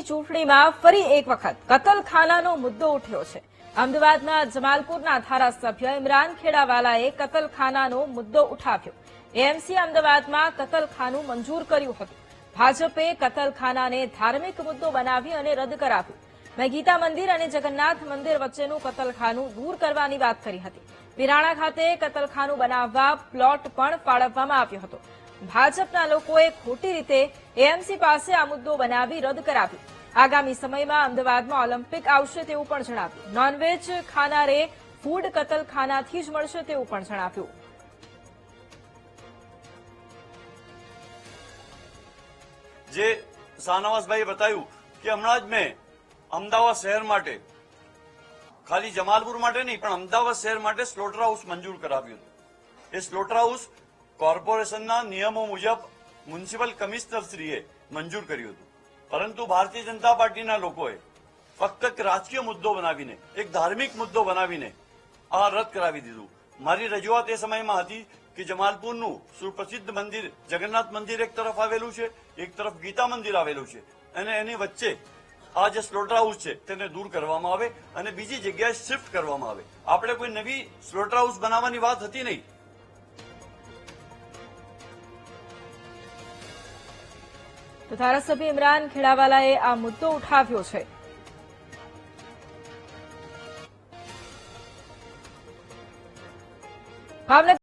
ચૂંટણીમાં ફરી એક વખત કતલખાનાનો મુદ્દો ઉઠ્યો છે। અમદાવાદના જમાલપુરના ધારાસભ્ય ઇમરાન ખેડાવાલાએ કતલખાનાનો મુદ્દો ઉઠાવ્યો। એએમસી અમદાવાદમાં કતલખાનું મંજૂર કર્યું હતું। ભાજપે કતલખાનાને ધાર્મિક મુદ્દો બનાવી અને રદ કરાવ્યું। મેં ગીતા મંદિર અને જગન્નાથ મંદિર વચ્ચેનું કતલખાનું દૂર કરવાની વાત કરી હતી। વિરાણા ખાતે કતલખાનું બનાવવા પ્લોટ પણ ફાળવવામાં આવ્યો હતો। ભાજપના લોકોએ ખોટી રીતે એએમસી પાસે આ મુદ્દો બનાવી રદ કરાવ્યો। આગામી સમયમાં અમદાવાદમાં ઓલિમ્પિક આવશે તેવું પણ જણાવ્યું। નોનવેજ ખાનારે ફૂડ કતલખાનાથી જ મળશે તેવું પણ જણાવ્યું। જે શાહનવાઝભાઈએ બતાવ્યું કે હમણાં જ મેં અમદાવાદ શહેર માટે ખાલી જમાલપુર માટે નહીં પણ અમદાવાદ શહેર માટે સ્લોટર હાઉસ મંજૂર કરાવ્યું હતું। એ સ્લોટર હાઉસ કોર્પોરેશનના નિયમો મુજબ મ્યુનિસિપલ કમિશનરશ્રીએ મંજૂર કર્યું હતું, પરંતુ ભારતીય જનતા પાર્ટીના લોકોએ ફક્ત એક રાજકીય મુદ્દો બનાવીને, એક ધાર્મિક મુદ્દો બનાવીને આ રદ કરાવી દીધું। મારી રજૂઆત એ સમયમાં હતી કે જમાલપુરનું સુપ્રસિદ્ધ મંદિર જગન્નાથ મંદિર એક તરફ આવેલું છે, એક તરફ ગીતા મંદિર આવેલું છે, અને એની વચ્ચે આ જે સ્લોટર હાઉસ છે તેને દૂર કરવામાં આવે અને બીજી જગ્યાએ શિફ્ટ કરવામાં આવે। આપણે કોઈ નવી સ્લોટર હાઉસ બનાવવાની વાત હતી નહીં। તો ધારાસભ્ય ઇમરાન ખેડાવાલાએ આ મુદ્દો ઉઠાવ્યો છે। ભાવનગર